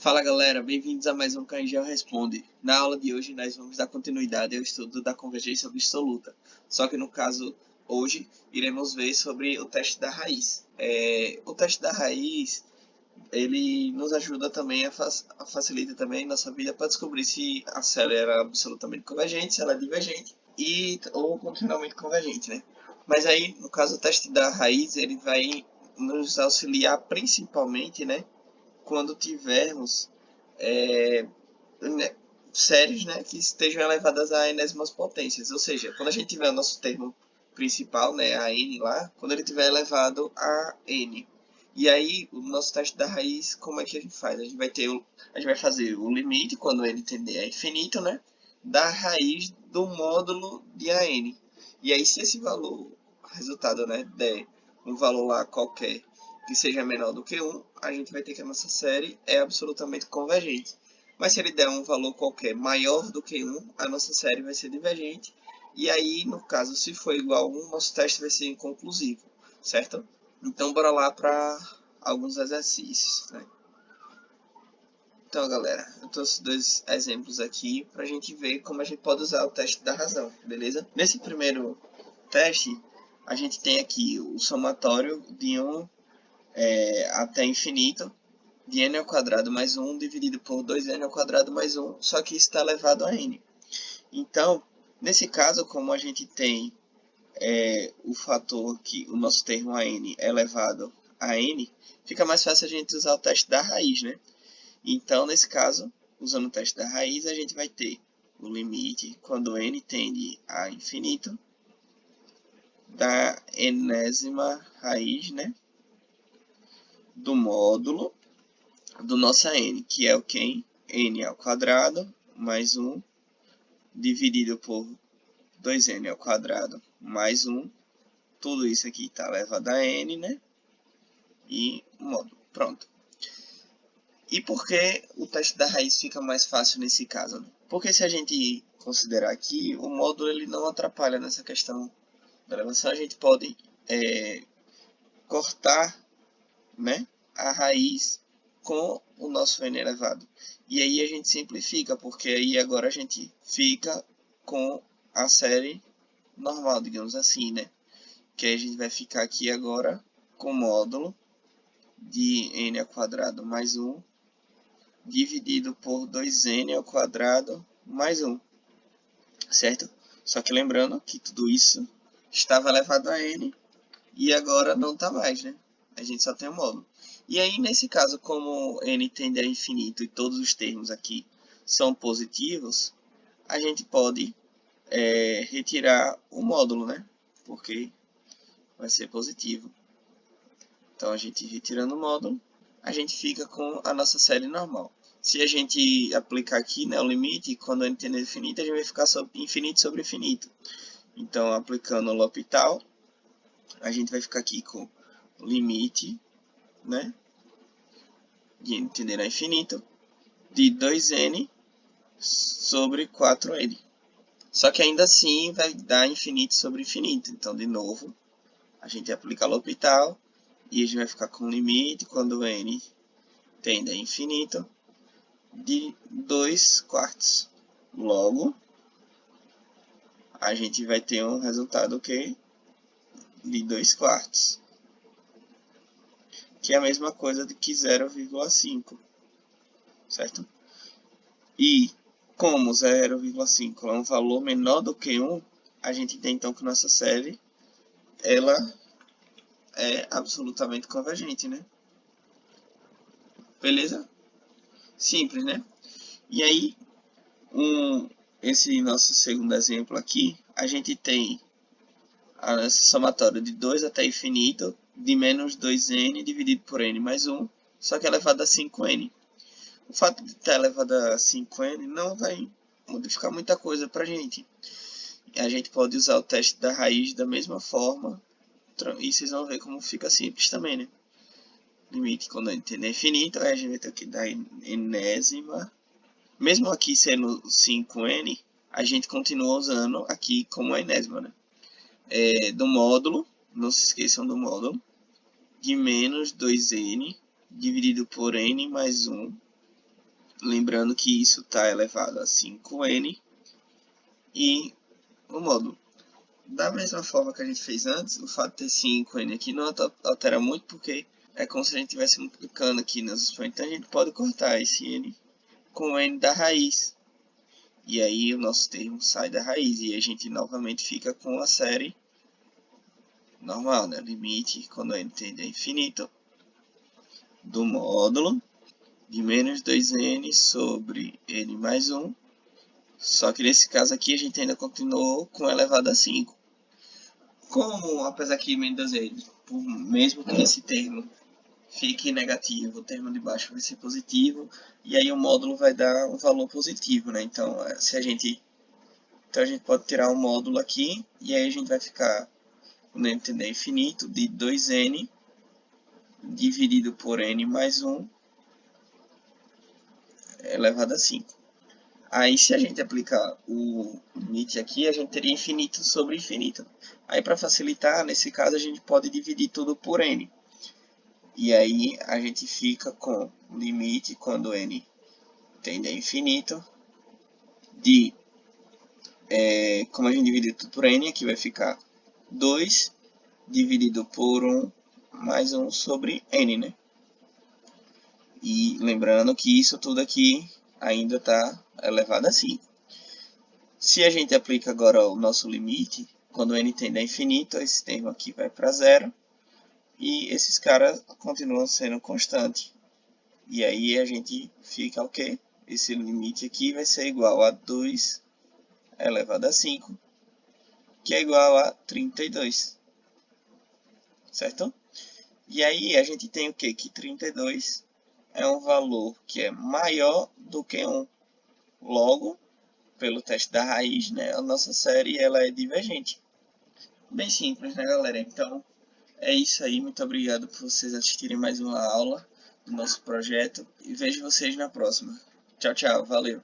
Fala galera, bem-vindos a mais um Cangel Responde. Na aula de hoje nós vamos dar continuidade ao estudo da convergência absoluta. Só que no caso, hoje, iremos ver sobre o teste da raiz. O teste da raiz, ele nos ajuda também facilita também nossa vida para descobrir se a série era absolutamente convergente, se ela é divergente ou continuamente convergente, né? Mas aí, no caso, o teste da raiz, ele vai nos auxiliar principalmente, né? Quando tivermos né, séries, né, que estejam elevadas a enésimas potências. Ou seja, quando a gente tiver o nosso termo principal, né, a n lá, quando ele tiver elevado a n. E aí, o nosso teste da raiz, como é que a gente faz? A gente vai fazer o limite, quando ele tender a infinito, né, da raiz do módulo de an. E aí, se esse valor, resultado, né, der um valor lá qualquer que seja menor do que 1, a gente vai ter que a nossa série é absolutamente convergente. Mas se ele der um valor qualquer maior do que 1, a nossa série vai ser divergente. E aí, no caso, se for igual a 1, nosso teste vai ser inconclusivo, certo? Então, bora lá para alguns exercícios, né? Então, galera, eu trouxe dois exemplos aqui para a gente ver como a gente pode usar o teste da razão, beleza? Nesse primeiro teste, a gente tem aqui o somatório de 1 até infinito de n ao quadrado mais 1 dividido por 2n ao quadrado mais 1, só que isso está elevado a n. Então, nesse caso, como a gente tem o fator que o nosso termo a n é elevado a n, fica mais fácil a gente usar o teste da raiz, né? Então, nesse caso, usando o teste da raiz, a gente vai ter o limite quando n tende a infinito da enésima raiz, né, do módulo do nosso n, que é o quem? N ao quadrado mais 1 dividido por 2n ao quadrado mais 1. Tudo isso aqui está elevado a n, né? E módulo. Pronto. E por que o teste da raiz fica mais fácil nesse caso? Né? Porque se a gente considerar aqui, o módulo ele não atrapalha nessa questão da elevação. A gente pode cortar, né, a raiz com o nosso n elevado. E aí a gente simplifica, porque aí agora a gente fica com a série normal, digamos assim, né? Que aí a gente vai ficar aqui agora com o módulo de n ao quadrado mais 1 dividido por 2n ao quadrado mais 1, certo? Só que lembrando que tudo isso estava elevado a n e agora não está mais, né? A gente só tem o módulo. E aí, nesse caso, como n tende a infinito e todos os termos aqui são positivos, a gente pode retirar o módulo, né? Porque vai ser positivo. Então, a gente retirando o módulo, a gente fica com a nossa série normal. Se a gente aplicar aqui, né, o limite, quando n tende a infinito, a gente vai ficar infinito sobre infinito. Então, aplicando o L'Hopital, a gente vai ficar aqui com o limite, né, de n tender a infinito, de 2n sobre 4n. Só que ainda assim vai dar infinito sobre infinito. Então, de novo, a gente aplica L'Hopital e a gente vai ficar com o limite, quando n tende a infinito, de 2 quartos. Logo, a gente vai ter um resultado que de 2 quartos, que é a mesma coisa do que 0,5, certo? E como 0,5 é um valor menor do que 1, a gente tem então que nossa série ela é absolutamente convergente, né? Beleza? Simples, né? E aí, esse nosso segundo exemplo aqui, a gente tem a somatória de 2 até infinito de menos 2n dividido por n mais 1, só que elevado a 5n. O fato de estar elevado a 5n não vai modificar muita coisa para a gente. A gente pode usar o teste da raiz da mesma forma, e vocês vão ver como fica simples também, né? Limite quando a gente é infinito, aí a gente vai ter que dar enésima. Mesmo aqui sendo 5n, a gente continua usando aqui como a enésima, né? Do módulo, não se esqueçam do módulo, de menos 2n dividido por n mais 1 lembrando que isso está elevado a 5n e o módulo. Da mesma forma que a gente fez antes, o fato de ter 5n aqui não altera muito, porque é como se a gente estivesse multiplicando aqui nas expoentes. Então a gente pode cortar esse n com o n da raiz. E aí o nosso termo sai da raiz e a gente novamente fica com a série normal, né? Limite quando n tende a infinito do módulo de menos 2n sobre n mais 1. Só que nesse caso aqui a gente ainda continuou com elevado a 5. Como, apesar que menos 2n, mesmo que esse termo fique negativo, o termo de baixo vai ser positivo, e aí o módulo vai dar um valor positivo, né? Então, se a gente pode tirar um módulo aqui, e aí a gente vai ficar, quando n tender a infinito, de 2n dividido por n mais 1 elevado a 5. Aí, se a gente aplicar o limite aqui, a gente teria infinito sobre infinito. Aí, para facilitar, nesse caso, a gente pode dividir tudo por n. E aí, a gente fica com o limite, quando n tende a infinito, de, como a gente dividiu tudo por n, aqui vai ficar 2 dividido por 1 mais 1 sobre n, né? E lembrando que isso tudo aqui ainda está elevado a 5. Se a gente aplica agora o nosso limite, quando n tende a infinito, esse termo aqui vai para zero. E esses caras continuam sendo constantes. E aí a gente fica o quê? Esse limite aqui vai ser igual a 2 elevado a 5, que é igual a 32. Certo? E aí a gente tem o quê? Que 32 é um valor que é maior do que 1. Logo, pelo teste da raiz, né, a nossa série ela é divergente. Bem simples, né, galera? Então, é isso aí. Muito obrigado por vocês assistirem mais uma aula do nosso projeto. E vejo vocês na próxima. Tchau, tchau. Valeu.